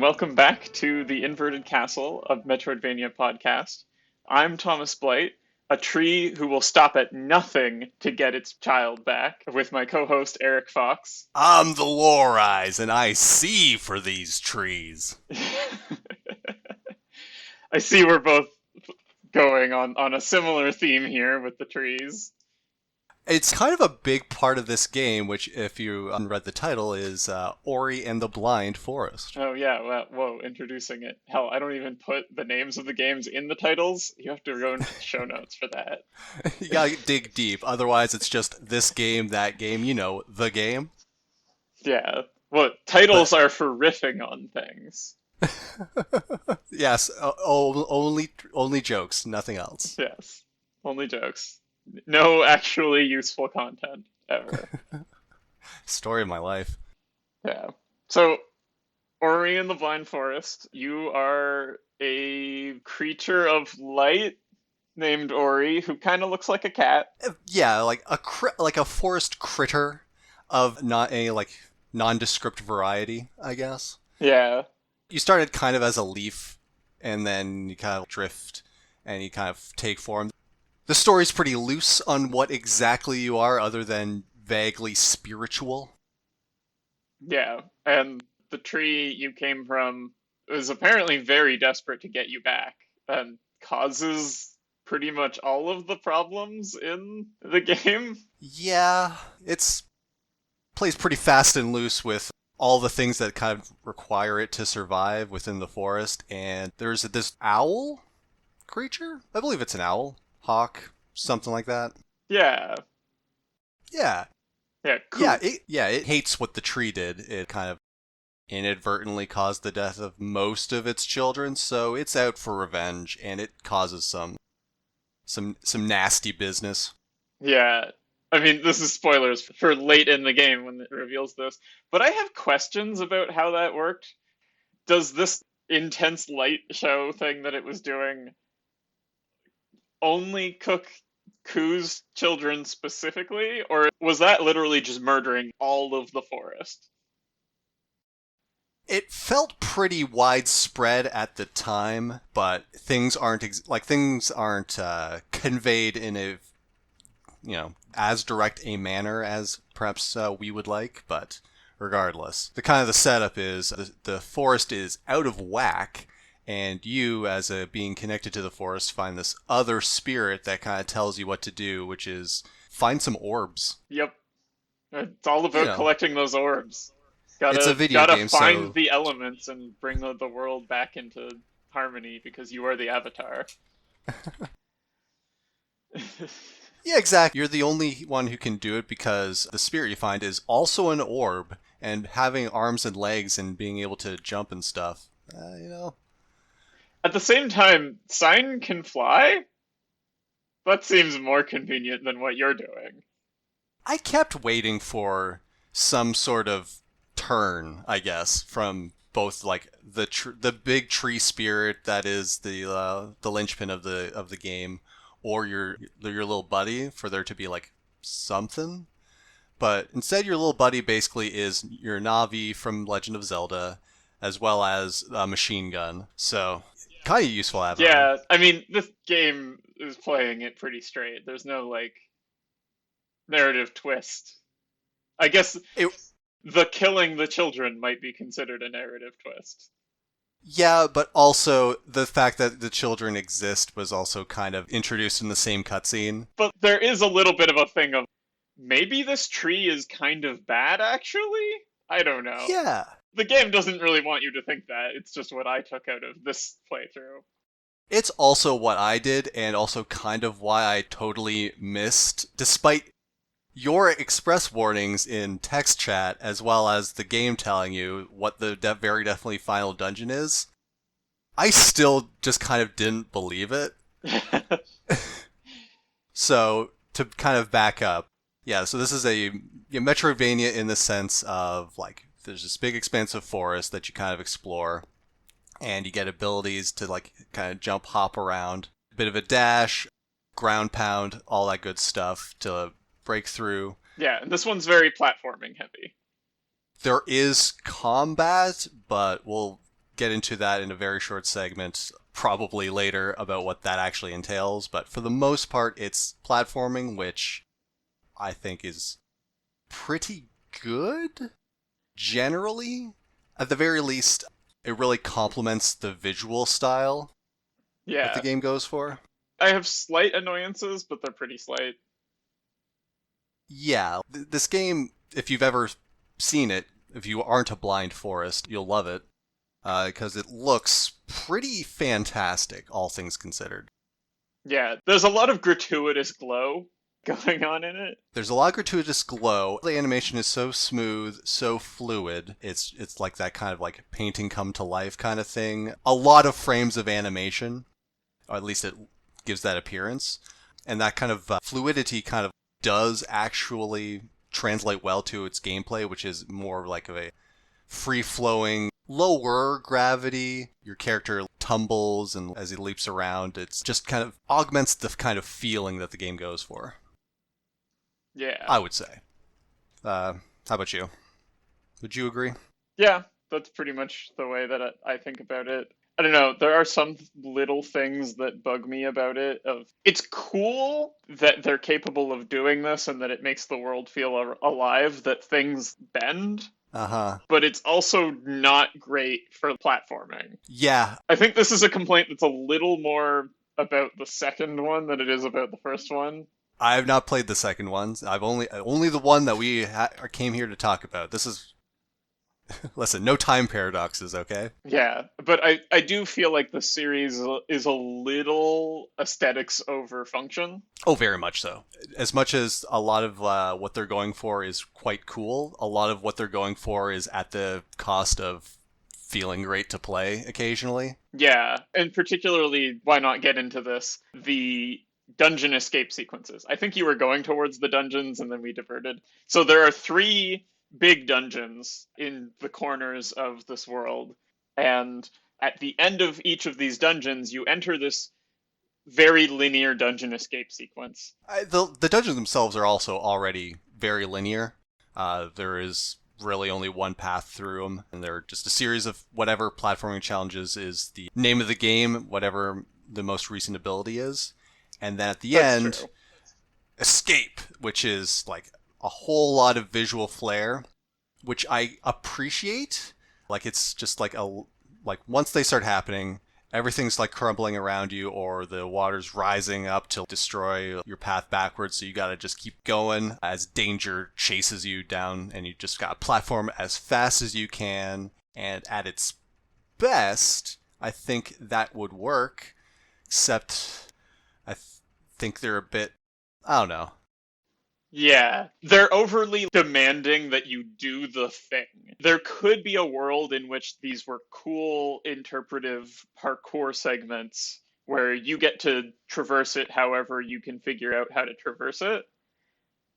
and welcome back to the Inverted Castle of Metroidvania podcast. I'm Thomas Blight, a tree who will stop at nothing to get its child back, with my co-host Eric Fox. I'm the Lore Eyes, and I see for these trees. I see we're both going on a similar theme here with the trees. It's kind of a big part of this game, which, if you unread the title, is Ori and the Blind Forest. Oh yeah, well, whoa, introducing it. Hell, I don't even put the names of the games in the titles. You have to go into the show notes for that. You gotta dig deep, otherwise it's just this game, that game, the game. Yeah, well, titles But are for riffing on things. yes, only jokes, nothing else. Yes, only jokes. No actually useful content ever. Story of my life. Yeah. So, Ori and the Blind Forest, you are a creature of light named Ori who kind of looks like a cat. Yeah, like a forest critter of not a nondescript variety, I guess. Yeah. You started kind of as a leaf, and then you kind of drift, and you kind of take form. The story's pretty loose on what exactly you are, other than vaguely spiritual. Yeah. And the tree you came from is apparently very desperate to get you back and causes pretty much all of the problems in the game. Yeah, it's plays pretty fast and loose with all the things that kind of require it to survive within the forest. And there's this owl creature? I believe it's an owl. Hawk, something like that. Yeah. Yeah. Yeah, cool. It hates what the tree did. It kind of inadvertently caused the death of most of its children, so it's out for revenge, and it causes some nasty business. Yeah. I mean, this is spoilers for late in the game when it reveals this, but I have questions about how that worked. Does this intense light show thing that it was doing only cook Ku's children specifically, or was that literally just murdering all of the forest? It felt pretty widespread at the time, but things aren't conveyed in a as direct a manner as perhaps we would like. But regardless, the setup is the forest is out of whack, and you, as a being connected to the forest, find this other spirit that kind of tells you what to do, which is find some orbs. Yep. It's all You about know, collecting those orbs. it's a Gotta video gotta game, find so the elements and bring the world back into harmony because you are the avatar. yeah, exactly. You're the only one who can do it because the spirit you find is also an orb, and having arms and legs and being able to jump and stuff. You know, At the same time, Sign can fly? That seems more convenient than what you're doing. I kept waiting for some sort of turn, I guess, from both like the big tree spirit that is the linchpin of the game, or your little buddy, for there to be like something. But instead, your little buddy basically is your Navi from Legend of Zelda, as well as a machine gun. So kind of useful add-on. Yeah, I mean, this game is playing it pretty straight. There's no, like, narrative twist. I guess It the killing the children might be considered a narrative twist. Yeah, but also the fact that the children exist was also kind of introduced in the same cutscene. But there is a little bit of a thing of maybe this tree is kind of bad, actually? I don't know. Yeah. The game doesn't really want you to think that. It's just what I took out of this playthrough. It's also what I did, and also kind of why I totally missed, despite your express warnings in text chat, as well as the game telling you what the very definitely final dungeon is. I still just kind of didn't believe it. So, to kind of back up, yeah, so this is a Metroidvania in the sense of, like, there's this big expansive forest that you kind of explore, and you get abilities to, like, kind of jump, hop around, a bit of a dash, ground pound, all that good stuff to break through. Yeah, and this one's very platforming heavy. There is combat, but we'll get into that in a very short segment, probably later, about what that actually entails. But for the most part, it's platforming, which I think is pretty good generally. At the very least, it really complements the visual style that the Yeah. game goes for. I have slight annoyances, but they're pretty slight. Yeah, this game, if you've ever seen it, if you aren't a blind forest, you'll love it because it looks pretty fantastic, all things considered. Yeah, there's a lot of gratuitous glow going on in it. There's a lot of gratuitous glow. The animation is so smooth, so fluid. It's like that kind of like painting come to life kind of thing. A lot of frames of animation, or at least it gives that appearance. And that kind of fluidity kind of does actually translate well to its gameplay, which is more like of a free flowing, lower gravity. Your character tumbles and as he leaps around, it's just kind of augments the kind of feeling that the game goes for, Yeah. I would say. How about you? Would you agree? Yeah, that's pretty much the way that I think about it. I don't know, there are some little things that bug me about it of it's cool that they're capable of doing this and that it makes the world feel alive, that things bend, Uh huh. but it's also not great for platforming. Yeah, I think this is a complaint that's a little more about the second one than it is about the first one. I have not played the second ones. I've only the one that we came here to talk about. This is listen, no time paradoxes, okay? Yeah, but I do feel like the series is a little aesthetics over function. Oh, very much so. As much as a lot of what they're going for is quite cool, a lot of what they're going for is at the cost of feeling great to play occasionally. Yeah, and particularly, why not get into this? The dungeon escape sequences. I think you were going towards the dungeons and then we diverted. So there are three big dungeons in the corners of this world, and at the end of each of these dungeons, you enter this very linear dungeon escape sequence. The dungeons themselves are also already very linear. There is really only one path through them, and they're just a series of whatever platforming challenges is the name of the game, whatever the most recent ability is. And then at the That's end, true. escape, which is like a whole lot of visual flair, which I appreciate. Like it's just like once they start happening, everything's like crumbling around you or the water's rising up to destroy your path backwards, so you got to just keep going as danger chases you down and you just got to platform as fast as you can. And at its best, I think that would work, except think they're a bit, I don't know. Yeah, they're overly demanding that you do the thing. There could be a world in which these were cool interpretive parkour segments where you get to traverse it however you can figure out how to traverse it,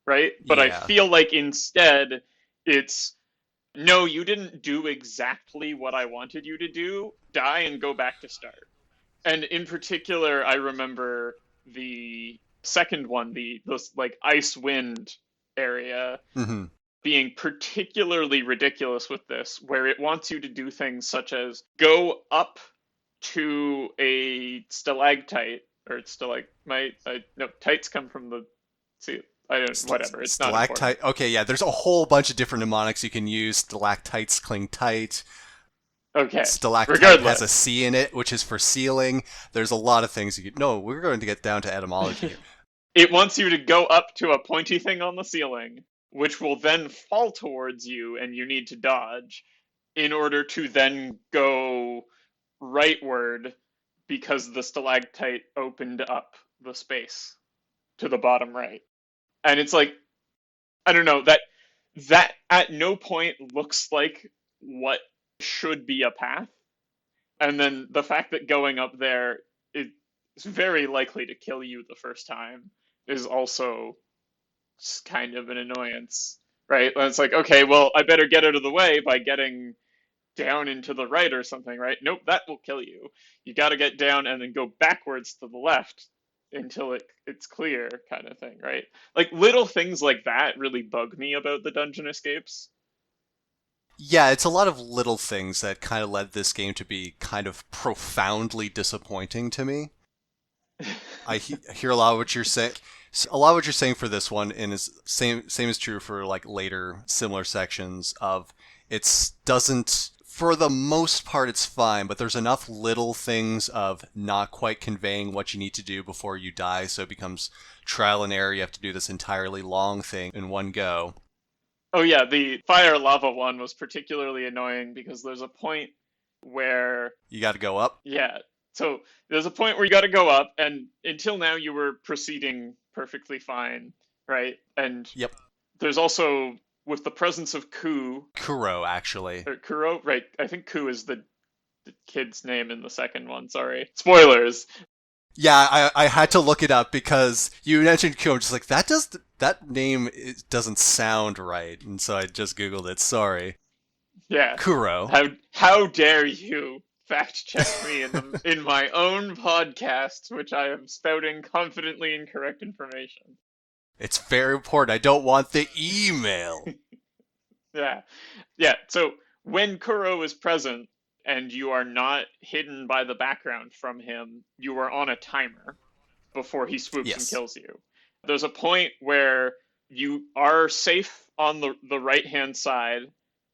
right? But I Yeah. feel like instead it's no, you didn't do exactly what I wanted you to do. Die and go back to start. And in particular, I remember the second one, the this like ice wind area, Mm-hmm. being particularly ridiculous with this, where it wants you to do things such as go up to a stalactite or stalagmite. No, tights come from the see. I don't. Whatever. It's not important. Stalactite. Okay, yeah. There's a whole bunch of different mnemonics you can use. Stalactites cling tight. Okay. Stalactite has a Regardless, C in it, which is for ceiling. There's a lot of things you could. No, we're going to get down to etymology here. it wants you to go up to a pointy thing on the ceiling, which will then fall towards you, and you need to dodge in order to then go rightward because the stalactite opened up the space to the bottom right. And it's like, I don't know, that at no point looks like what should be a path. And then the fact that going up there is very likely to kill you the first time is also kind of an annoyance, right? And it's like, okay, well, I better get out of the way by getting down into the right or something, right? Nope, that will kill you. You got to get down and then go backwards to the left until it's clear, kind of thing, right? Like little things like that really bug me about the dungeon escapes. Yeah, it's a lot of little things that kind of led this game to be kind of profoundly disappointing to me. Hear a lot of what you're saying. A lot of what you're saying for this one, and is same is true for like later similar sections of it's doesn't for the most part it's fine, but there's enough little things of not quite conveying what you need to do before you die, so it becomes trial and error. You have to do this entirely long thing in one go. Oh yeah, the fire lava one was particularly annoying because there's a point where, You got to go up. yeah, so there's a point where you got to go up, and until now you were proceeding perfectly fine, right? And Yep. there's also, with the presence of Kuro actually. Kuro, right? I think Ku is the kid's name in the second one. Sorry, spoilers. Yeah, I had to look it up because you mentioned Kuro. I'm just like that name doesn't sound right, and so I just googled it. Sorry, Yeah, Kuro. how dare you fact check me in my own podcast, which I am spouting confidently incorrect information. It's very important. I don't want the email. Yeah, yeah. So when Kuro is present and you are not hidden by the background from him, you are on a timer before he swoops and Yes. kills you. There's a point where you are safe on the right hand side,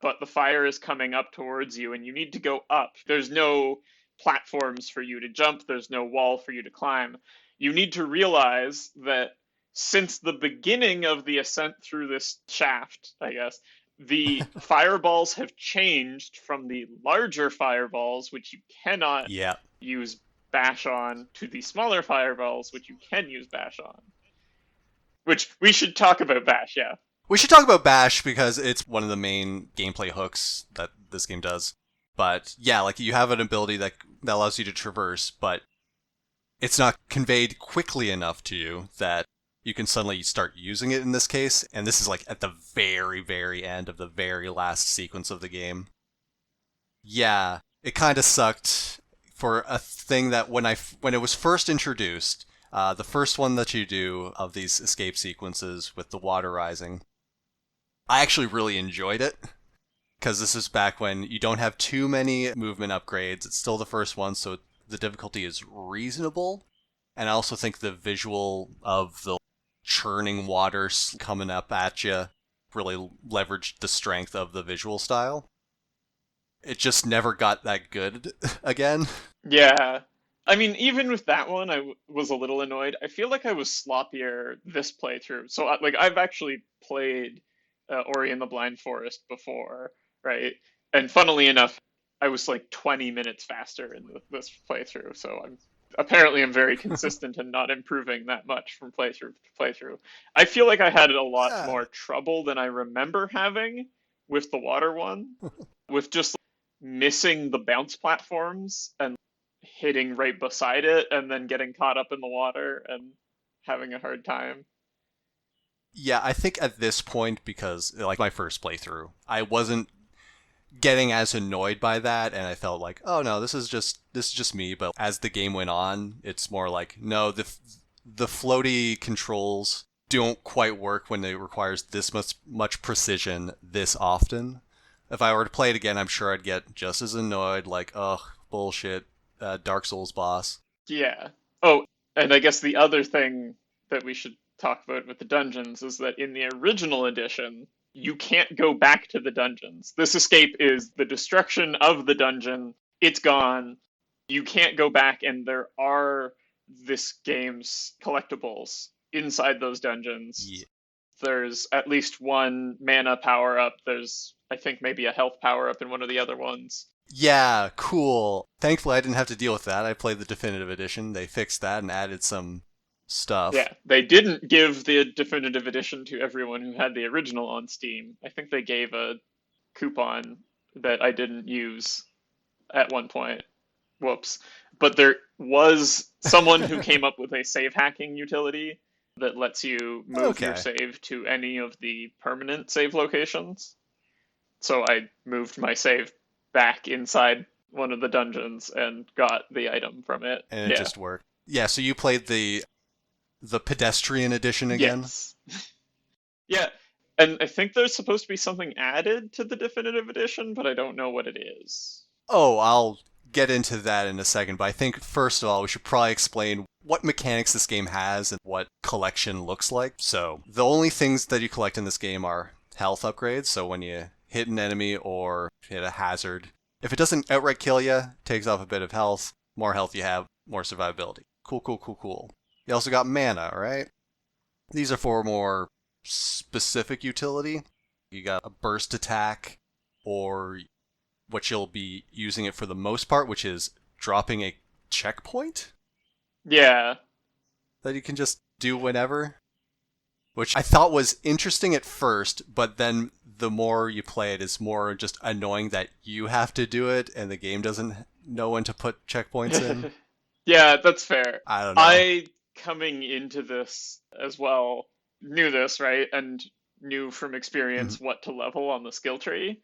but the fire is coming up towards you and you need to go up. There's no platforms for you to jump, there's no wall for you to climb. You need to realize that since the beginning of the ascent through this shaft, I guess, the fireballs have changed from the larger fireballs, which you cannot Yeah. use bash on, to the smaller fireballs, which you can use bash on. Which we should talk about bash, yeah. We should talk about Bash because it's one of the main gameplay hooks that this game does. But yeah, like you have an ability that allows you to traverse, but it's not conveyed quickly enough to you that you can suddenly start using it in this case. And this is like at the very, very end of the very last sequence of the game. Yeah, it kind of sucked for a thing that when it was first introduced, the first one that you do of these escape sequences with the water rising, I actually really enjoyed it because this is back when you don't have too many movement upgrades. It's still the first one, so the difficulty is reasonable. And I also think the visual of the churning water coming up at you really leveraged the strength of the visual style. It just never got that good again. Yeah. I mean, even with that one, was a little annoyed. I feel like I was sloppier this playthrough. So, like, I've actually played Ori and the Blind Forest before, right? And funnily enough, I was like 20 minutes faster in this playthrough. So I'm very consistent and not improving that much from playthrough to playthrough. I feel like I had a lot Yeah. more trouble than I remember having with the water one, with just missing the bounce platforms and hitting right beside it and then getting caught up in the water and having a hard time. Yeah, I think at this point, because like my first playthrough, I wasn't getting as annoyed by that, and I felt like, oh no, this is just me. But as the game went on, it's more like, no, the floaty controls don't quite work when it requires this much precision this often. If I were to play it again, I'm sure I'd get just as annoyed. Like, ugh, bullshit, Dark Souls boss. Yeah. Oh, and I guess the other thing that we should talk about with the dungeons is that in the original edition, you can't go back to the dungeons. This escape is the destruction of the dungeon. It's gone. You can't go back, and there are this game's collectibles inside those dungeons. Yeah. There's at least one mana power up. There's, I think, maybe a health power up in one of the other ones. Yeah, cool. Thankfully, I didn't have to deal with that. I played the definitive edition. They fixed that and added some stuff. Yeah, they didn't give the definitive edition to everyone who had the original on Steam. I think they gave a coupon that I didn't use at one point. Whoops. But there was someone who came up with a save hacking utility that lets you move your Okay. save to any of the permanent save locations. So I moved my save back inside one of the dungeons and got the item from it. And it Yeah. just worked. Yeah, so you played the pedestrian edition again? Yes. Yeah. And I think there's supposed to be something added to the definitive edition, but I don't know what it is. Oh, I'll get into that in a second, but I think first of all, we should probably explain what mechanics this game has and what collection looks like. So, the only things that you collect in this game are health upgrades. So, when you hit an enemy or hit a hazard, if it doesn't outright kill you, takes off a bit of health. More health you have, more survivability. Cool, cool, cool, cool. You also got mana, right? These are for more specific utility. You got a burst attack, or what you'll be using it for the most part, which is dropping a checkpoint Yeah. that you can just do whenever. Which I thought was interesting at first, but then the more you play it, it's more just annoying that you have to do it and the game doesn't know when to put checkpoints in. Yeah, that's fair. I don't know. I, coming into this as well, knew this, right? And knew from Mhm. experience what to level on the skill tree.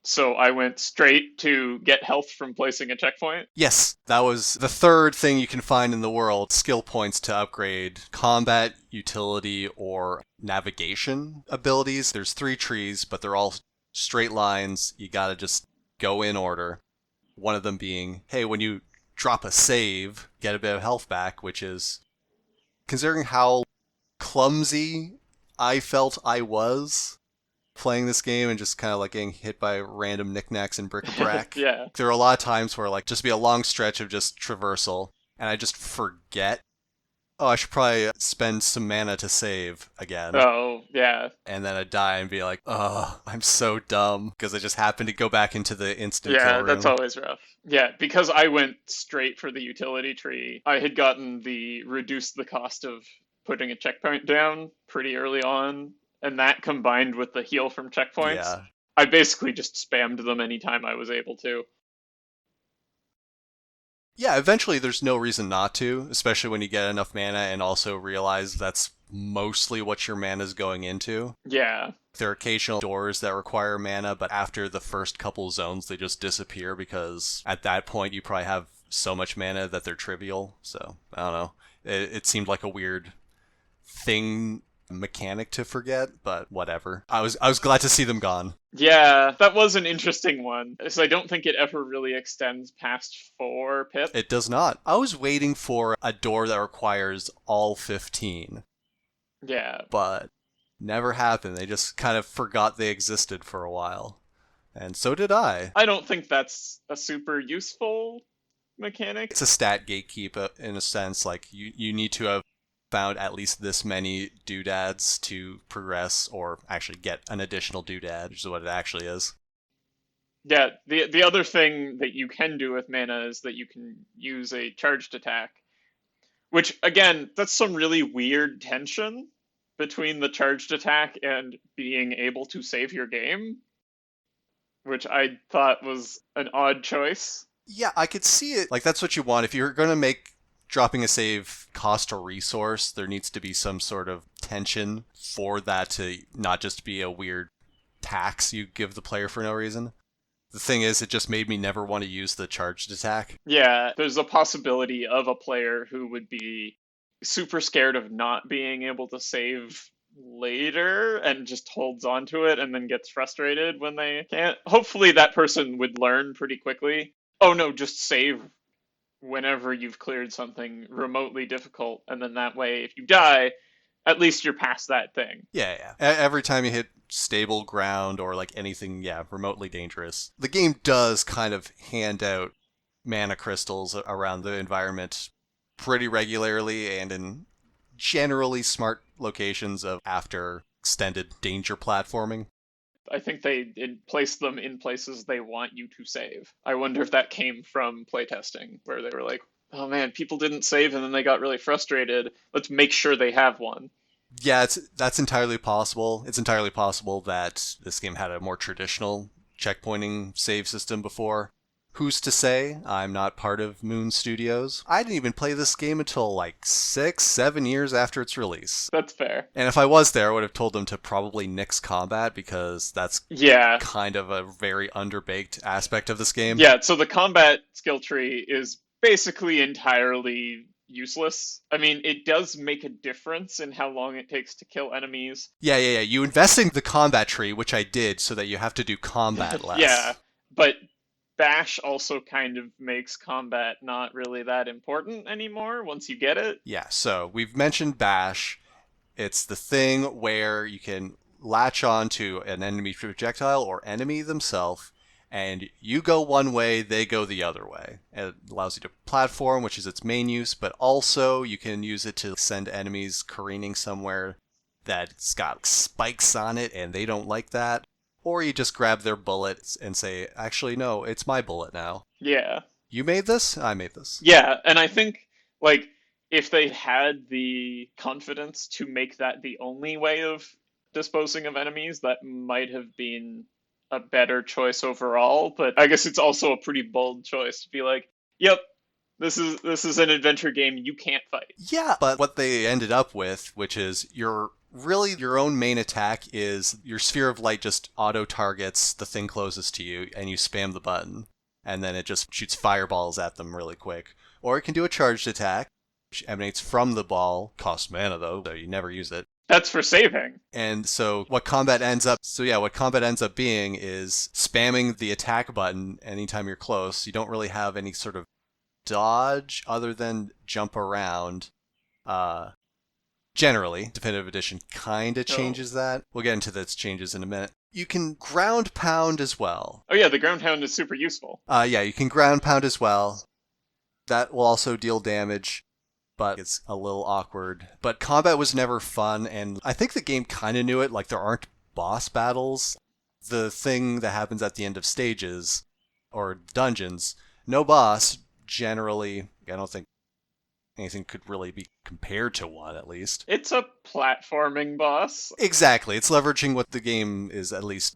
So I went straight to get health from placing a checkpoint. Yes, that was the third thing you can find in the world, skill points to upgrade combat, utility, or navigation abilities. There's three trees, but they're all straight lines. You gotta just go in order. One of them being, hey, when you drop a save, get a bit of health back, which is, considering how clumsy I felt I was playing this game and just kind of like getting hit by random knickknacks and bric-a-brac. Yeah. There are a lot of times where like just be a long stretch of just traversal and I just forget, oh, I should probably spend some mana to save again. Oh, yeah. And then I die and be like, oh, I'm so dumb because I just happened to go back into the instant kill Yeah, that's room. always rough. Yeah, because I went straight for the utility tree. I had gotten the reduce the cost of putting a checkpoint down pretty early on, and that combined with the heal from checkpoints, Yeah. I basically just spammed them anytime I was able to. Yeah, eventually there's no reason not to, especially when you get enough mana and also realize that's mostly what your mana is going into. Yeah. There are occasional doors that require mana, but after the first couple zones, they just disappear because at that point you probably have so much mana that they're trivial. So, I don't know. It seemed like a weird thing mechanic to forget, but whatever. I was glad to see them gone. Yeah, that was an interesting one. So I don't think it ever really extends past 4 pip. It does not. I was waiting for a door that requires all 15, Yeah. but never happened. They just kind of forgot they existed for a while. And so did I. I don't think that's a super useful mechanic. It's a stat gatekeep in a sense. Like you need to have found at least this many doodads to progress or actually get an additional doodad, which is what it actually is. Yeah, the other thing that you can do with mana is that you can use a charged attack, which again, that's some really weird tension between the charged attack and being able to save your game, which I thought was an odd choice. Yeah, I could see it. Like that's what you want. If you're going to make dropping a save cost a resource, there needs to be some sort of tension for that to not just be a weird tax you give the player for no reason. The thing is, it just made me never want to use the charged attack. Yeah, there's a possibility of a player who would be super scared of not being able to save later and just holds on to it and then gets frustrated when they can't. Hopefully, that person would learn pretty quickly. Oh no, just save whenever you've cleared something remotely difficult, and then that way, if you die, at least you're past that thing. Yeah, yeah. Every time you hit stable ground or like anything, yeah, remotely dangerous, the game does kind of hand out mana crystals around the environment pretty regularly and in generally smart locations of after extended danger platforming. I think they place them in places they want you to save. I wonder if that came from playtesting, where they were like, oh man, people didn't save and then they got really frustrated. Let's make sure they have one. Yeah, that's entirely possible. It's entirely possible that this game had a more traditional checkpointing save system before. Who's to say? I'm not part of Moon Studios. I didn't even play this game until like 6, 7 years after its release. That's fair. And if I was there, I would have told them to probably nix combat because that's Yeah. kind of a very underbaked aspect of this game. Yeah, so the combat skill tree is basically entirely useless. I mean, it does make a difference in how long it takes to kill enemies. Yeah. You invest in the combat tree, which I did, so that you have to do combat Yeah, less. but bash also kind of makes combat not really that important anymore once you get it. Yeah, so we've mentioned bash. It's the thing where you can latch on to an enemy projectile or enemy themselves, and you go one way, they go the other way. It allows you to platform, which is its main use, but also you can use it to send enemies careening somewhere that's got spikes on it and they don't like that. Or you just grab their bullets and say, actually, no, it's my bullet now. Yeah. You made this? I made this. Yeah, and I think like if they had the confidence to make that the only way of disposing of enemies, that might have been a better choice overall, but I guess it's also a pretty bold choice to be like, "Yep, this is an adventure game you can't fight." Yeah, but what they ended up with, which is your own main attack is your sphere of light just auto targets the thing closest to you and you spam the button and then it just shoots fireballs at them really quick. Or it can do a charged attack, which emanates from the ball, costs mana though, so you never use it. That's for saving. And so what combat ends up being is spamming the attack button anytime you're close. You don't really have any sort of dodge other than jump around. Uh, Generally, Definitive Edition kind of Oh. changes that. We'll get into those changes in a minute. You can ground pound as well. Oh yeah, the ground hound is super useful. Yeah, you can ground pound as well. That will also deal damage, but it's a little awkward. But combat was never fun, and I think the game kind of knew it. Like, there aren't boss battles. The thing that happens at the end of stages or dungeons, no boss, generally, I don't think anything could really be compared to one, at least. It's a platforming boss. Exactly. It's leveraging what the game is at least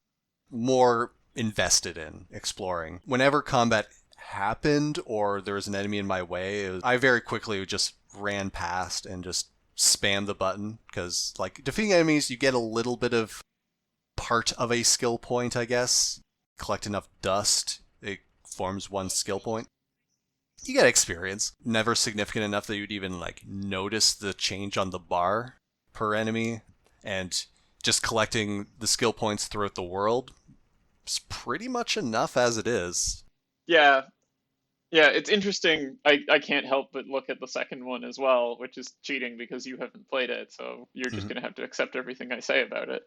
more invested in exploring. Whenever combat happened or there was an enemy in my way, I very quickly just ran past and just spam the button because, like, defeating enemies, you get a little bit of part of a skill point, I guess. Collect enough dust, it forms one skill point. You get experience. Never significant enough that you'd even like notice the change on the bar per enemy, and just collecting the skill points throughout the world is pretty much enough as it is. Yeah, yeah, it's interesting. I can't help but look at the second one as well, which is cheating because you haven't played it, so you're just Mhm. gonna have to accept everything I say about it.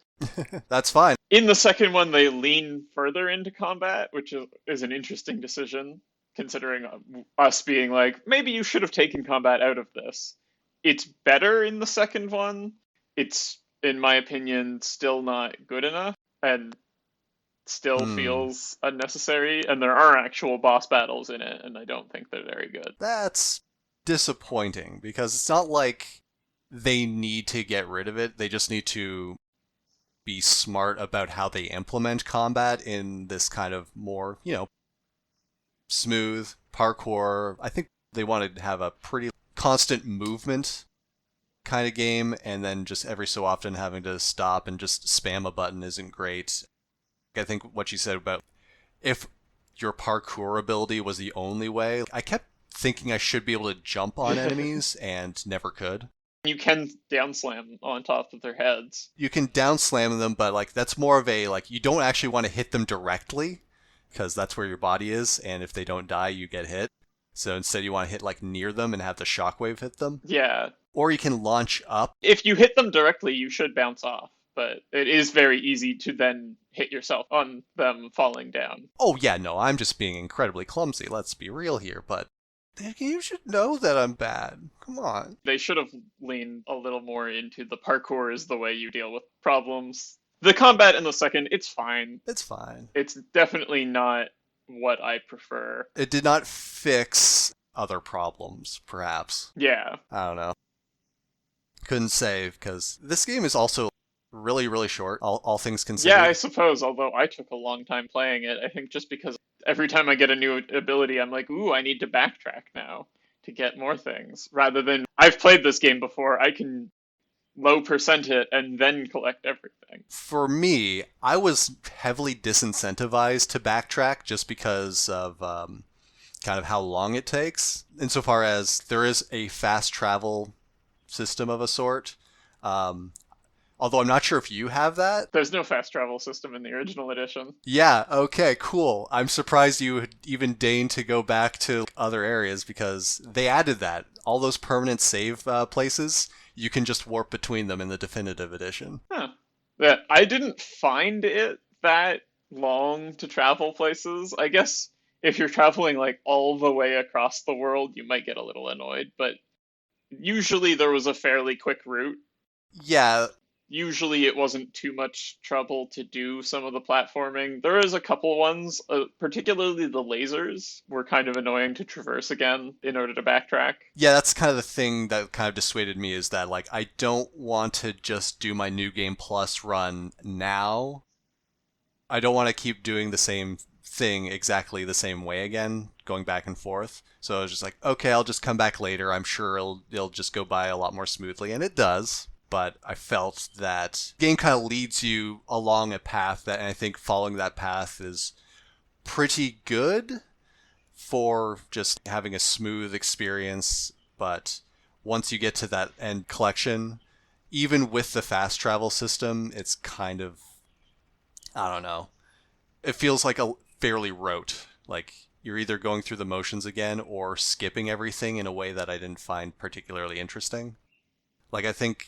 That's fine. In the second one, they lean further into combat, which is an interesting decision, considering us being like, maybe you should have taken combat out of this. It's better in the second one. It's, in my opinion, still not good enough, and still Hmm. feels unnecessary, and there are actual boss battles in it, and I don't think they're very good. That's disappointing because it's not like they need to get rid of it. They just need to be smart about how they implement combat in this kind of more, smooth parkour. I think they wanted to have a pretty constant movement kind of game, and then just every so often having to stop and just spam a button isn't great. I think what you said about if your parkour ability was the only way, I kept thinking I should be able to jump on enemies and never could. You can down slam on top of their heads. You can down slam them, but like that's more of a like you don't actually want to hit them directly because that's where your body is, and if they don't die, you get hit. So instead, you want to hit like near them and have the shockwave hit them. Yeah, Or you can launch up. if you hit them directly, you should bounce off, but it is very easy to then hit yourself on them falling down. Oh yeah, no, I'm just being incredibly clumsy. Let's be real here, but you should know that I'm bad. Come on. They should have leaned a little more into the parkour is the way you deal with problems. The combat in the second, it's fine. It's fine. It's definitely not what I prefer. It did not fix other problems, perhaps. Yeah. I don't know. Couldn't say because this game is also really, really short, all things Yeah, I considered. suppose, although I took a long time playing it, I think just because every time I get a new ability, I'm like, ooh, I need to backtrack now to get more things. Rather than, I've played this game before, I can low percent it and then collect everything. For me, I was heavily disincentivized to backtrack just because of kind of how long it takes, insofar as there is a fast travel system of a sort. Um, Although I'm not sure if you have that. There's no fast travel system in the original edition. Yeah, okay, cool. I'm surprised you would even deign to go back to other areas because they added that. All those permanent save places, you can just warp between them in the definitive edition. Huh. That I didn't find it that long to travel places. I guess if you're traveling like all the way across the world, you might get a little annoyed, but usually there was a fairly quick route. Yeah, Usually it wasn't too much trouble to do some of the platforming. There is a couple ones, particularly the lasers, were kind of annoying to traverse again in order to backtrack. yeah, that's kind of the thing that kind of dissuaded me is that like I don't want to just do my new game plus run now. I don't want to keep doing the same thing exactly the same way again, going back and forth. So I was just like, okay, I'll just come back later. I'm sure it'll just go by a lot more smoothly, and it does. But I felt that the game kind of leads you along a path that, and I think following that path is pretty good for just having a smooth experience. But once you get to that end collection, even with the fast travel system, it's kind of, I don't know. It feels like a fairly rote. Like you're either going through the motions again or skipping everything in a way that I didn't find particularly interesting. Like I think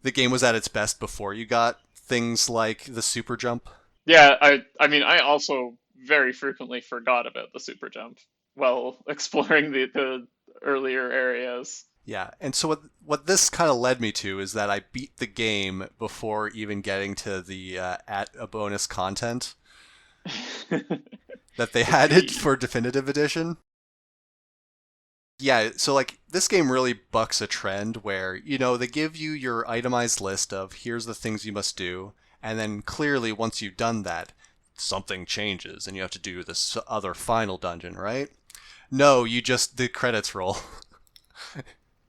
the game was at its best before you got things like the super jump. Yeah, I mean I also very frequently forgot about the super jump while exploring the earlier areas. Yeah, and so what this kind of led me to is that I beat the game before even getting to the at a bonus content that they added Agreed. for definitive edition. Yeah, so like this game really bucks a trend where, they give you your itemized list of here's the things you must do, and then clearly once you've done that, something changes and you have to do this other final dungeon, right? No, the credits roll.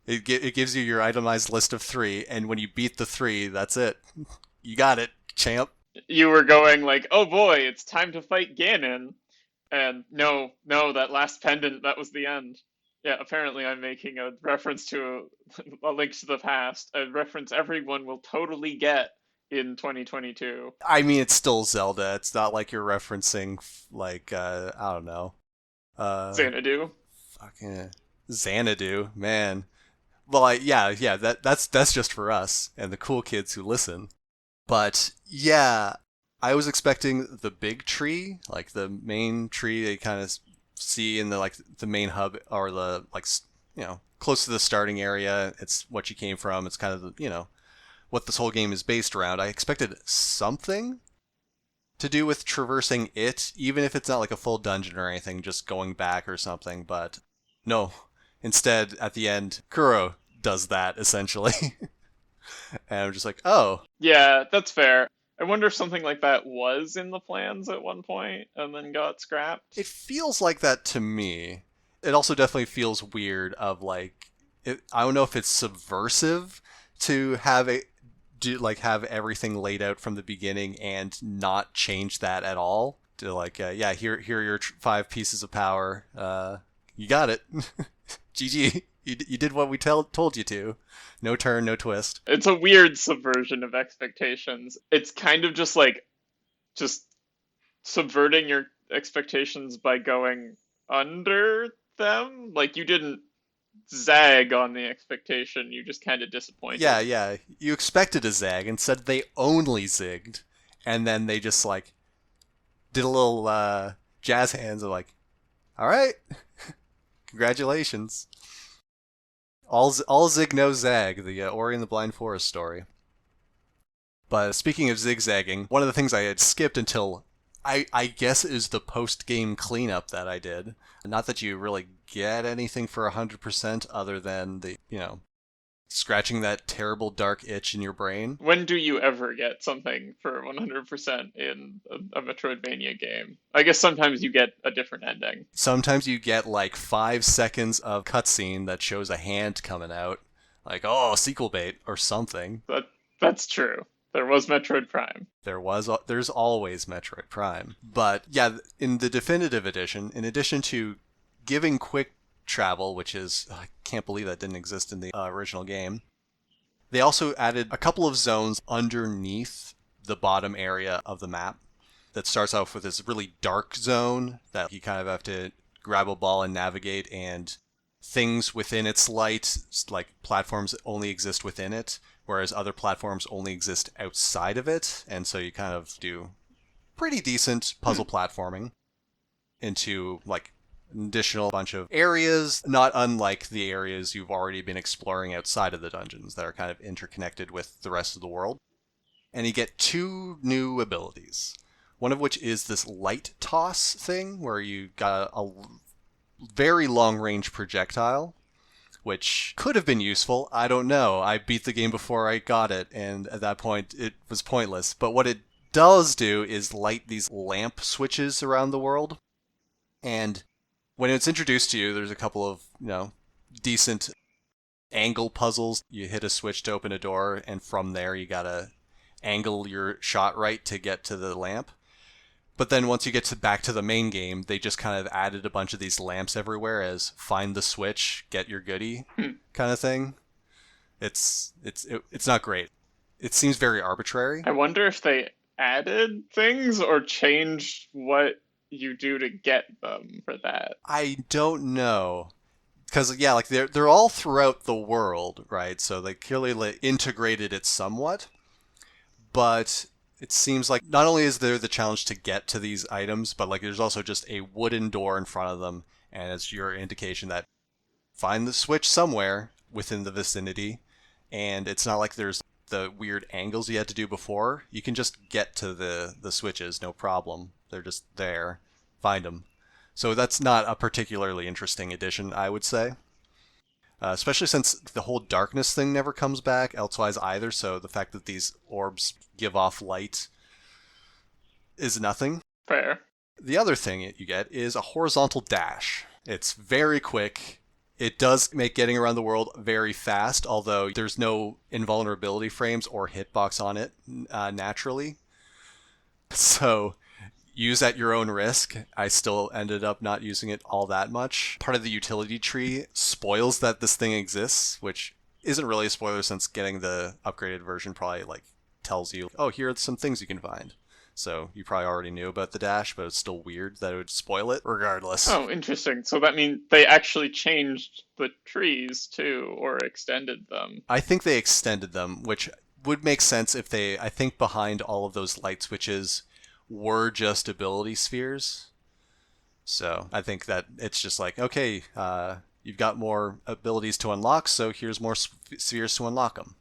It gives you your itemized list of three, and when you beat the three, that's it. You got it, champ. You were going like, "Oh boy, it's time to fight Ganon." And no, no, that last pendant, that was the end. Yeah, apparently I'm making a reference to a Link to the Past, a reference everyone will totally get in 2022. I mean, it's still Zelda. It's not like you're referencing, like, I don't know. Uh, Xanadu. Fucking Xanadu, man. Well, yeah, that's just for us and the cool kids who listen. But yeah, I was expecting the big tree, like the main tree they kind of see in the main hub or the close to the starting area. It's what you came from. It's kind of what this whole game is based around. I expected something to do with traversing it, even if it's not like a full dungeon or anything, just going back or something. But no, instead at the end, Kuro does that essentially. And I'm just like, oh, Yeah, that's fair. I wonder if something like that was in the plans at one point and then got scrapped. it feels like that to me. It also definitely feels weird of like I don't know if it's subversive to have everything laid out from the beginning and not change that at all. To like yeah, here are your five pieces of power. You got it. GG. You did what we told you to. No turn, no twist. It's a weird subversion of expectations. It's kind of just subverting your expectations by going under them. Like you didn't zag on the expectation, you just kind of Yeah, disappointed. yeah. You expected a zag, instead they only zigged, and then they just like did a little jazz hands of like, all right, congratulations. All zig no zag, the Ori and the Blind Forest story. But speaking of zigzagging, one of the things I had skipped until I guess is the post game cleanup that I did. Not that you really get anything for 100% other than the scratching that terrible dark itch in your brain. When do you ever get something for 100% in a Metroidvania game? I guess sometimes you get a different ending. Sometimes you get like 5 seconds of cutscene that shows a hand coming out, like oh sequel bait or something. That's true. There was Metroid Prime. There's always Metroid Prime, but yeah, in the definitive edition, in addition to giving quick travel, which is, I can't believe that didn't exist in the original game. They also added a couple of zones underneath the bottom area of the map that starts off with this really dark zone that you kind of have to grab a ball and navigate, and things within its light, like platforms, only exist within it, whereas other platforms only exist outside of it, and so you kind of do pretty decent puzzle platforming into like an additional bunch of areas, not unlike the areas you've already been exploring outside of the dungeons that are kind of interconnected with the rest of the world. And you get two new abilities. One of which is this light toss thing, where you got a very long range projectile, which could have been useful. I don't know. I beat the game before I got it, and at that point it was pointless. But what it does do is light these lamp switches around the world. And when it's introduced to you, there's a couple of, decent angle puzzles. You hit a switch to open a door, and from there you gotta angle your shot right to get to the lamp. But then once you get back to the main game, they just kind of added a bunch of these lamps everywhere as find the switch, get your goodie kind of thing. It's not great. It seems very arbitrary. I wonder if they added things or changed what you do to get them for that. I don't know. Because, yeah, like they're all throughout the world, right? So they clearly integrated it somewhat. But it seems like not only is there the challenge to get to these items, but like there's also just a wooden door in front of them, and it's your indication that find the switch somewhere within the vicinity. And it's not like there's the weird angles you had to do before. You can just get to the switches, no problem. They're just there. Find them. So that's not a particularly interesting addition, I would say. Especially since the whole darkness thing never comes back elsewise either, so the fact that these orbs give off light is nothing. Fair. The other thing you get is a horizontal dash. It's very quick. It does make getting around the world very fast, although there's no invulnerability frames or hitbox on it naturally. So use at your own risk. I still ended up not using it all that much. Part of the utility tree spoils that this thing exists, which isn't really a spoiler since getting the upgraded version probably like tells you, oh, here are some things you can find. So you probably already knew about the dash, but it's still weird that it would spoil it regardless. Oh, interesting. So that means they actually changed the trees too, or extended them. I think they extended them, which would make sense if I think behind all of those light switches were just ability spheres. So I think that it's just like, okay, you've got more abilities to unlock, so here's more spheres to unlock them.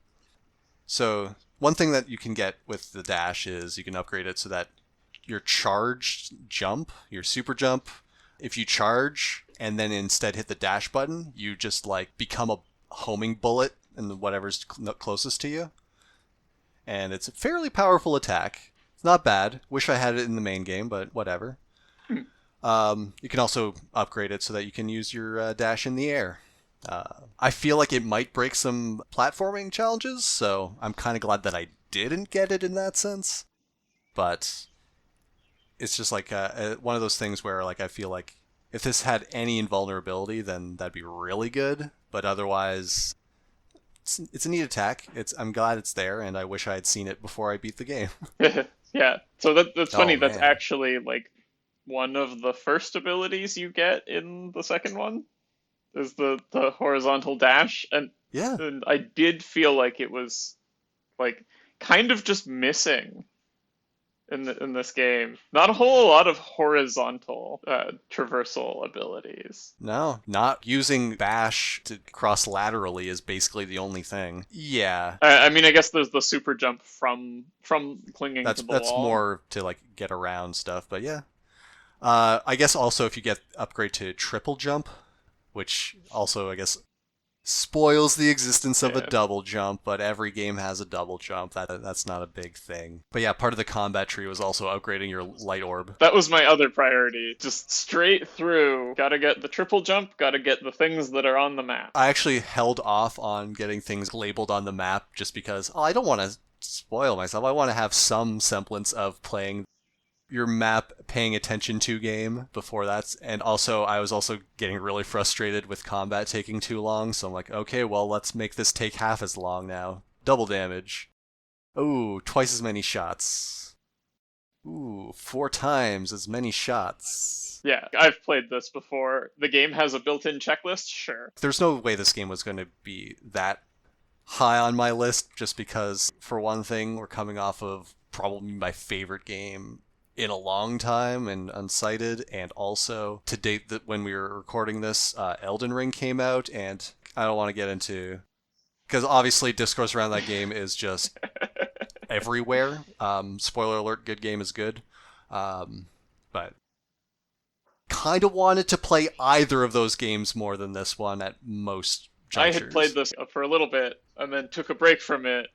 So one thing that you can get with the dash is you can upgrade it so that your charged jump, your super jump, if you charge and then instead hit the dash button, you just like become a homing bullet in whatever's closest to you. And it's a fairly powerful attack. Not bad. Wish I had it in the main game, but whatever. You can also upgrade it so that you can use your dash in the air. I feel like it might break some platforming challenges, so I'm kind of glad that I didn't get it in that sense. But it's just like one of those things where like I feel like if this had any invulnerability, then that'd be really good. But otherwise, it's a neat attack. I'm glad it's there, and I wish I had seen it before I beat the game. Yeah. So that's funny. Oh That's man. actually like one of the first abilities you get in the second one is the horizontal dash, Yeah. and I did feel like it was like kind of just missing in this game. Not a whole lot of horizontal traversal abilities. No, not using bash to cross laterally is basically the only thing. Yeah. I mean, I guess there's the super jump from clinging That's to the that's wall. more to like get around stuff, but yeah. I guess also if you get upgrade to triple jump, which also I guess spoils the existence of a Yeah. double jump, but every game has a double jump. That's not a big thing. But yeah, part of the combat tree was also upgrading your light orb. That was my other priority. Just straight through. Gotta get the triple jump, gotta get the things that are on the map. I actually held off on getting things labeled on the map just because I don't want to spoil myself. I want to have some semblance of playing your map paying attention to game before that. And also, I was also getting really frustrated with combat taking too long. So I'm like, okay, well, let's make this take half as long now. Double damage. Ooh, twice as many shots. Ooh, 4 times as many shots. Yeah, I've played this before. The game has a built-in checklist, sure. There's no way this game was going to be that high on my list just because, for one thing, we're coming off of probably my favorite game in a long time and Unsighted, and also to date that when we were recording this, Elden Ring came out, and I don't want to get into because obviously discourse around that game is just everywhere. Spoiler alert: good game is good, but kind of wanted to play either of those games more than this one at most I had played junctures. this for a little bit and then took a break from it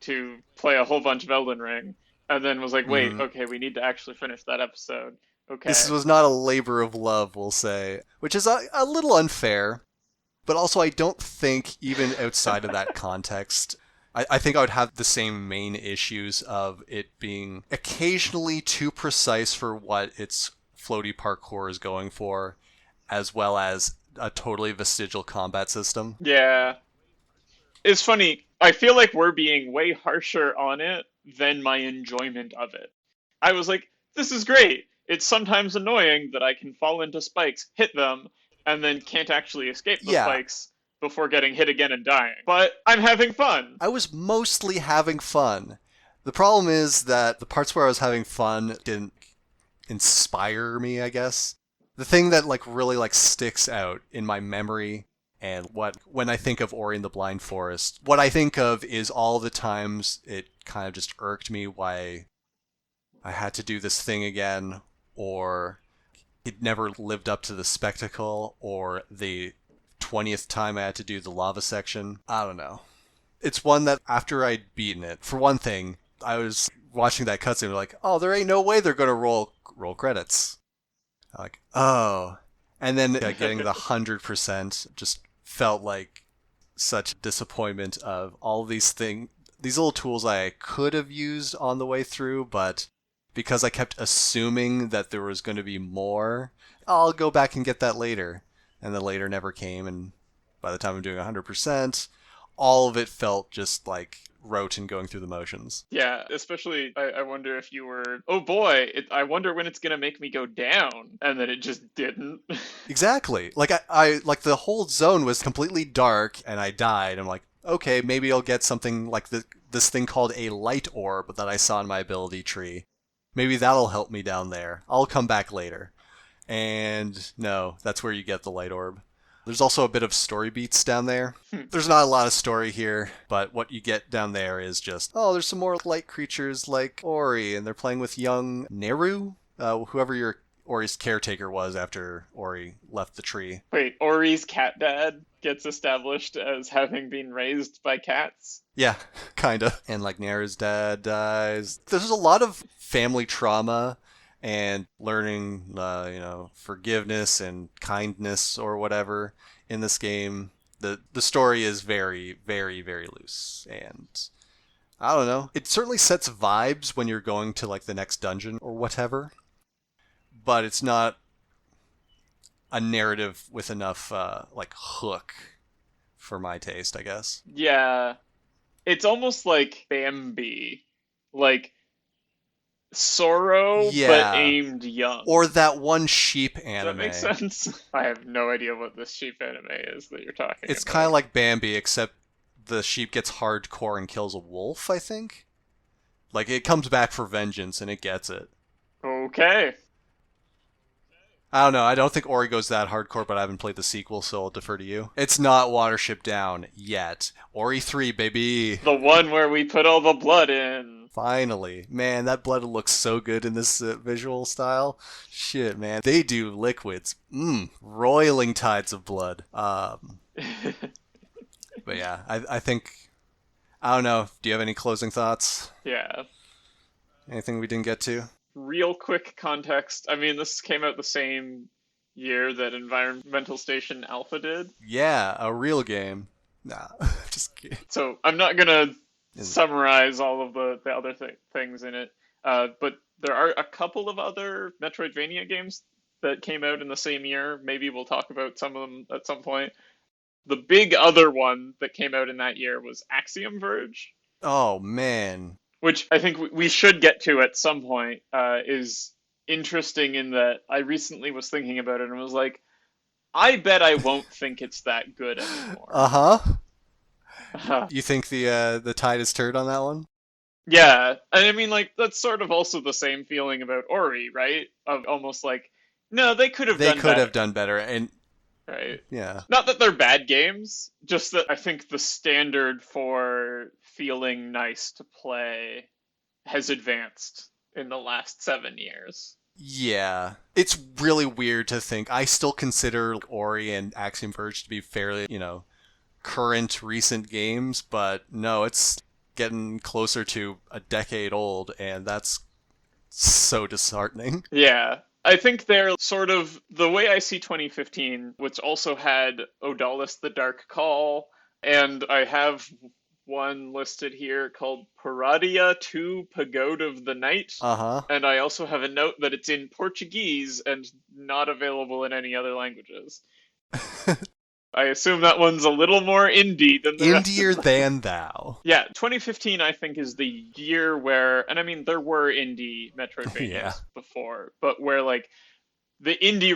to play a whole bunch of Elden Ring, and then was like, wait, Mm. okay, we need to actually finish that episode. This Okay. was not a labor of love, we'll say, which is a little unfair. But also, I don't think, even outside of that context, I think I would have the same main issues of it being occasionally too precise for what its floaty parkour is going for, as well as a totally vestigial combat system. Yeah. It's funny. I feel like we're being way harsher on it than my enjoyment of it. I was like, this is great. It's sometimes annoying that I can fall into spikes, hit them, and then can't actually escape the Yeah, spikes before getting hit again and dying. But I'm having fun. I was mostly having fun. The problem is that the parts where I was having fun didn't inspire me, I guess. The thing that really sticks out in my memory and what when I think of Ori and the Blind Forest, what I think of is all the times it kind of just irked me why I had to do this thing again, or it never lived up to the spectacle, or the 20th time I had to do the lava section. I don't know. It's one that after I'd beaten it, for one thing, I was watching that cutscene like, oh, there ain't no way they're gonna roll credits. Like, oh. And then getting the 100% just felt like such disappointment of all these little tools I could have used on the way through, but because I kept assuming that there was going to be more, I'll go back and get that later. And the later never came, and by the time I'm doing 100%, all of it felt just like rote and going through the motions. Yeah, especially I wonder if you were, oh boy, I wonder when it's gonna make me go down, and then it just didn't. Exactly. Like I like the whole zone was completely dark and I died. I'm like, okay, maybe I'll get something like this thing called a light orb that I saw in my ability tree. Maybe that'll help me down there. I'll come back later. And no, that's where you get the light orb. There's also a bit of story beats down there. There's not a lot of story here, but what you get down there is just, oh, there's some more light creatures like Ori, and they're playing with young Neru, whoever your Ori's caretaker was after Ori left the tree. Wait, Ori's cat dad gets established as having been raised by cats? Yeah, kinda. And Neru's dad dies. There's a lot of family trauma and learning, forgiveness and kindness or whatever in this game. The story is very, very, very loose, and I don't know. It certainly sets vibes when you're going to the next dungeon or whatever, but it's not a narrative with enough hook for my taste, I guess. Yeah, it's almost like Bambi. Like Sorrow, but Yeah, aimed young. or that one sheep Does that make anime. sense? I have no idea what this sheep anime is that you're talking It's kind of about. like Bambi, except the sheep gets hardcore and kills a wolf, I think. Like, it comes back for vengeance and it gets it. Okay. I don't know. I don't think Ori goes that hardcore, but I haven't played the sequel, so I'll defer to you. It's not Watership Down yet. Ori 3, baby. The one where we put all the blood in. Finally. Man, that blood looks so good in this visual style. Shit, man. They do liquids. Roiling tides of blood. But yeah, I think. I don't know. Do you have any closing thoughts? Yeah. Anything we didn't get to? Real quick context. I mean, this came out the same year that Environmental Station Alpha did. Yeah, a real game. Nah, just kidding. So I'm not gonna Is- summarize all of the other things in it. But there are a couple of other Metroidvania games that came out in the same year. Maybe we'll talk about some of them at some point. The big other one that came out in that year was Axiom Verge, Oh man. which I think we should get to at some point, is interesting in that I recently was thinking about it and was like, I bet I won't think it's that good anymore. Uh-huh. You think the tide is turned on that one? Yeah, and I mean, like, that's sort of also the same feeling about Ori, right? Of almost like, no, they could have They done could have better, done better, and right? yeah. Not that they're bad games, just that I think the standard for feeling nice to play has advanced in the last 7 years. Yeah. It's really weird to think. I still consider Ori and Axiom Verge to be fairly, current recent games, but no, it's getting closer to a decade old, and that's so disheartening. Yeah. I think they're sort of the way I see 2015, which also had Odalis the Dark Call, and I have one listed here called Paradia 2 Pagoda of the Night. Uh-huh. And I also have a note that it's in Portuguese and not available in any other languages. I assume that one's a little more indie than the rest of Indier them. than thou. Yeah, 2015 I think is the year where, and I mean there were indie Yeah. Metroidvanias before, but where like the indie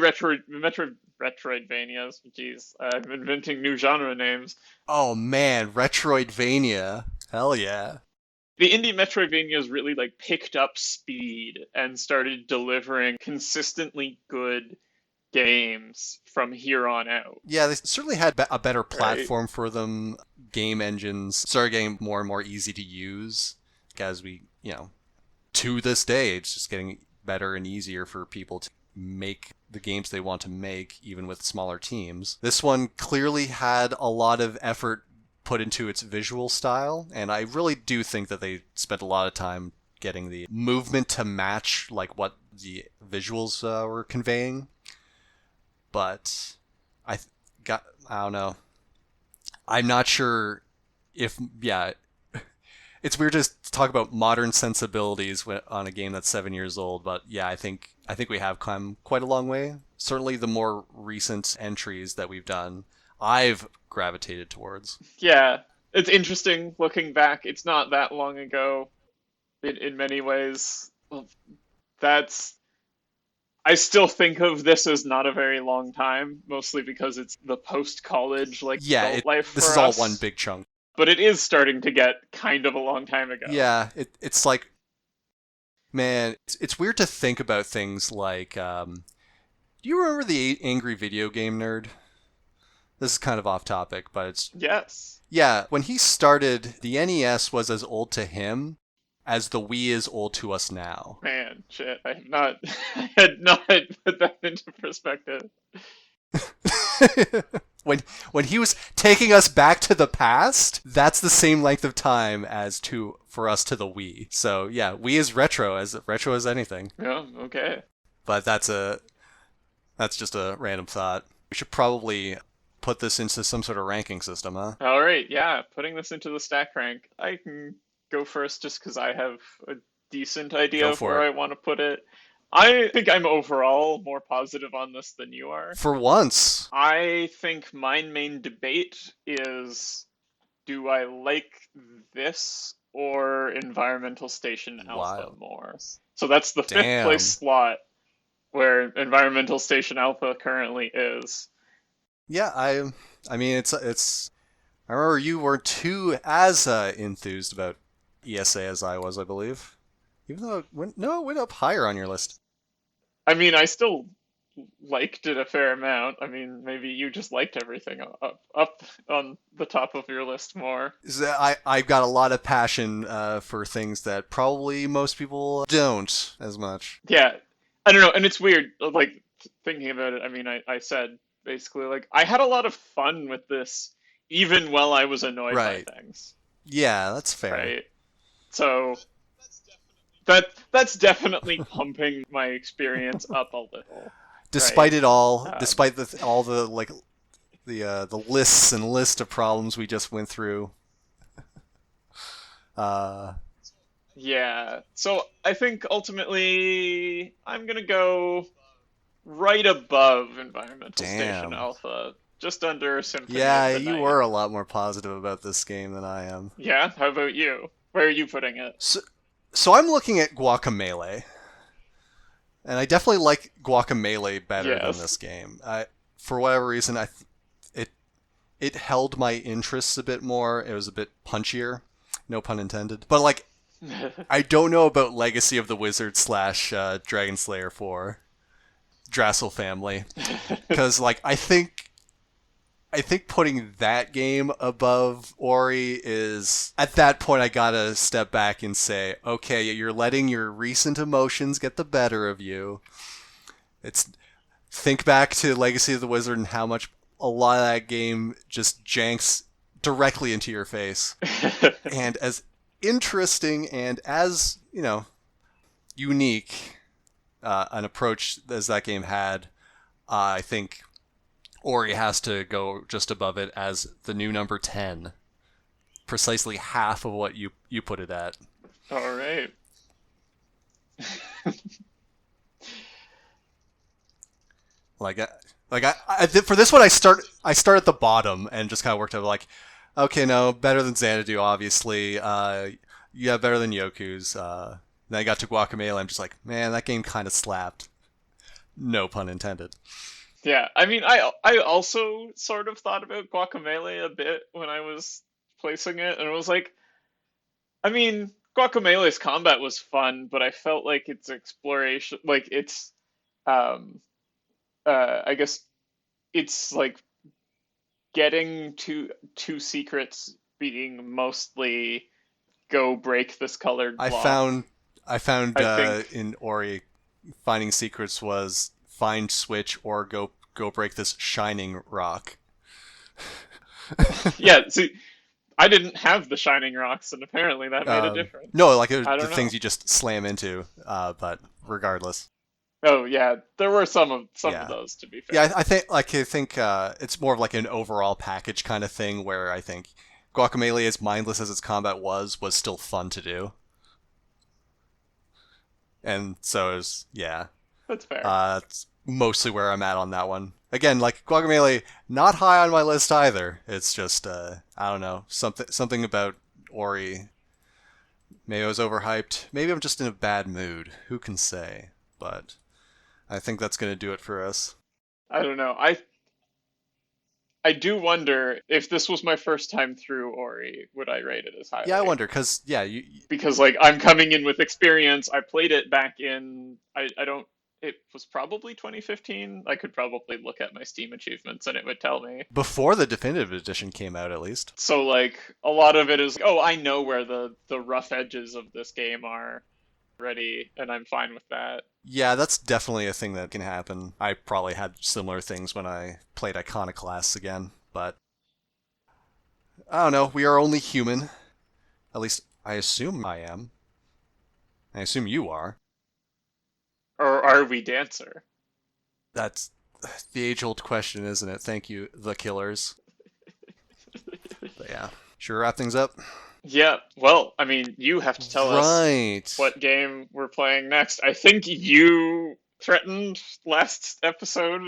Metroidvanias, geez, I'm inventing new genre names. Oh man, Retroidvania. Hell yeah. The indie Metroidvanias really like picked up speed and started delivering consistently good games from here on out, Yeah, they certainly had a better right? platform for them. Game engines started getting more and more easy to use as to this day, it's just getting better and easier for people to make the games they want to make, even with smaller teams. This one clearly had a lot of effort put into its visual style, and I really do think that they spent a lot of time getting the movement to match like what the visuals were conveying. But I don't know. I'm not sure if it's weird to talk about modern sensibilities on a game that's 7 years old, but yeah, I think we have come quite a long way. Certainly, the more recent entries that we've done, I've gravitated towards. Yeah, it's interesting looking back. It's not that long ago in many ways. Well, that's I still think of this as not a very long time, mostly because it's the post-college like Yeah, adult life this is for all one us. big chunk. But it is starting to get kind of a long time ago. Yeah, it's like, man, it's weird to think about things like, do you remember the Angry Video Game Nerd? This is kind of off topic, but it's Yes. yeah. When he started, the NES was as old to him as the Wii is old to us now. Man, shit. I have not I had not put that into perspective. when he was taking us back to the past, that's the same length of time as to for us to the Wii. So yeah, Wii is retro as anything. Yeah, okay. But that's just a random thought. We should probably put this into some sort of ranking system, huh? All right, yeah, putting this into the stack rank. I can go first just because I have a decent idea Go of for where it. I want to put it. I think I'm overall more positive on this than you are. For once. I think my main debate is, do I like this or Environmental Station Alpha Wild. more? So that's the fifth place Damn. slot where Environmental Station Alpha currently is. Yeah, I mean it's I remember you weren't too as enthused about ESA as I was, I believe. Even though it went up higher on your list. I mean, I still liked it a fair amount. I mean, maybe you just liked everything up on the top of your list more. I've got a lot of passion for things that probably most people don't as much. Yeah, I don't know, and it's weird, like thinking about it. I mean, I said basically like I had a lot of fun with this, even while I was annoyed by Right. things, Yeah, that's fair. right? So that's definitely pumping my experience up a little, right? Despite it all, Um, despite all the like the lists and list of problems we just went through, uh, Yeah. So I think ultimately I'm gonna go right above Environmental Station Damn. Alpha, just under Symphony of Yeah, the you Night. were a lot more positive about this game than I am. Yeah, how about you? Where are you putting it? So, so I'm looking at Guacamelee, and I definitely like Guacamelee better than Yes. this game. For whatever reason, it it held my interests a bit more. It was a bit punchier, no pun intended. But like, I don't know about Legacy of the Wizard slash Dragon Slayer 4 Drassel family, because like I think putting that game above Ori is at that point I gotta step back and say, okay, you're letting your recent emotions get the better of you. It's think back to Legacy of the Wizard and how much a lot of that game just janks directly into your face. And as interesting and as, unique an approach as that game had, I think Ori has to go just above it as the new number 10. Precisely half of what you put it at. All right. Like, for this one, I start at the bottom and just kind of worked out like, okay, no, better than Xanadu, obviously. Yeah, better than Yoku's. Then I got to Guacamelee. I'm just like, man, that game kind of slapped. No pun intended. Yeah, I mean, I also sort of thought about Guacamelee a bit when I was placing it, and it was like, I mean, Guacamelee's combat was fun, but I felt like its exploration, like its, um, I guess it's like getting to secrets being mostly go break this colored I block. found I found I think, in Ori, finding secrets was find switch or go break this shining rock. yeah, see, I didn't have the shining rocks, and apparently that made a difference. No, like I the don't things know. you just slam into. But regardless, Oh yeah, there were some of yeah, those to be yeah. fair. I think it's more of like an overall package kind of thing where I think Guacamelee, as mindless as its combat was still fun to do, and so is yeah. That's fair. It's mostly where I'm at on that one. Again, like Guacamelee, not high on my list either. It's just I don't know, something about Ori. Maybe I was overhyped. Maybe I'm just in a bad mood. Who can say? But I think that's gonna do it for us. I don't know. I do wonder if this was my first time through Ori, would I rate it as Yeah, I highly? wonder because yeah, Because like I'm coming in with experience. I played it back in I don't it was probably 2015. I could probably look at my Steam achievements and it would tell me. before the definitive edition came out at least. So like a lot of it is oh, I know where the rough edges of this game are already and I'm fine with that. Yeah, that's definitely a thing that can happen. I probably had similar things when I played Iconoclasts again, but I don't know. We are only human. At least I assume I am. I assume you are. Or are we Dancer? That's the age-old question, isn't it? Thank you, the killers. But yeah, should we wrap things up? Yeah, well, I mean, you have to tell us Right. what game we're playing next. I think you threatened last episode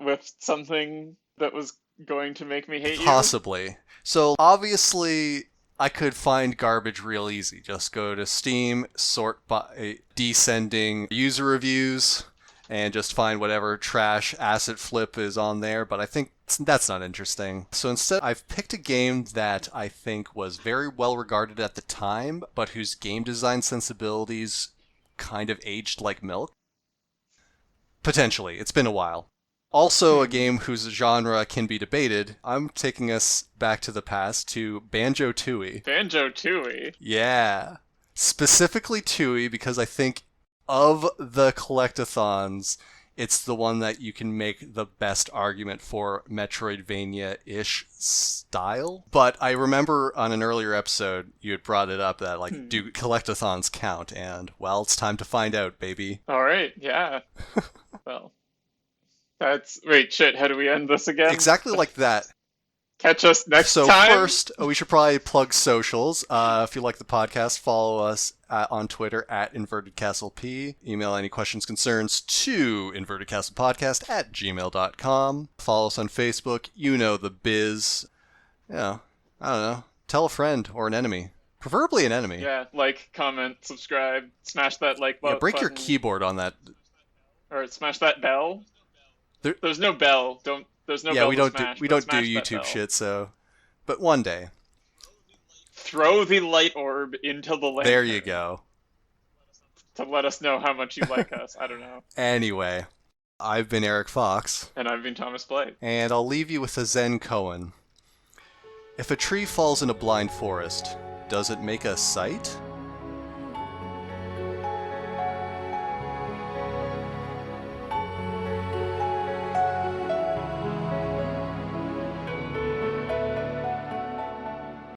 with something that was going to make me hate you. Possibly. So obviously, I could find garbage real easy. Just go to Steam, sort by descending user reviews, and just find whatever trash asset flip is on there. But I think that's not interesting. So instead, I've picked a game that I think was very well regarded at the time, but whose game design sensibilities kind of aged like milk. Potentially. It's been a while. Also, a Hmm. game whose genre can be debated. I'm taking us back to the past to Banjo Tooie. Banjo-Tooie. Yeah. Specifically Tooie because I think of the collectathons, it's the one that you can make the best argument for Metroidvania ish style. But I remember on an earlier episode, you had brought it up that, like, Hmm. do collectathons count? And, well, it's time to find out, baby. All right, yeah. Well, that's wait, shit, how do we end this again? Exactly like that. Catch us next So time? first, we should probably plug socials. If you like the podcast, follow us on Twitter at InvertedCastleP. Email any questions, concerns to InvertedCastlePodcast@gmail.com. Follow us on Facebook. You know the biz. Yeah, I don't know. Tell a friend or an enemy. Preferably an enemy. Yeah, like, comment, subscribe, smash that like Yeah, break your button, keyboard on that. or smash that bell. There, There's no bell. Don't. There's no yeah, bell we to don't do smash, we but don't do smash that YouTube bell. shit, so. But one day. Throw the light orb into the There you lantern go. to let us know how much you like us. I don't know. Anyway, I've been Eric Fox. And I've been Thomas Blade. And I'll leave you with a Zen koan. If a tree falls in a blind forest, does it make a sight?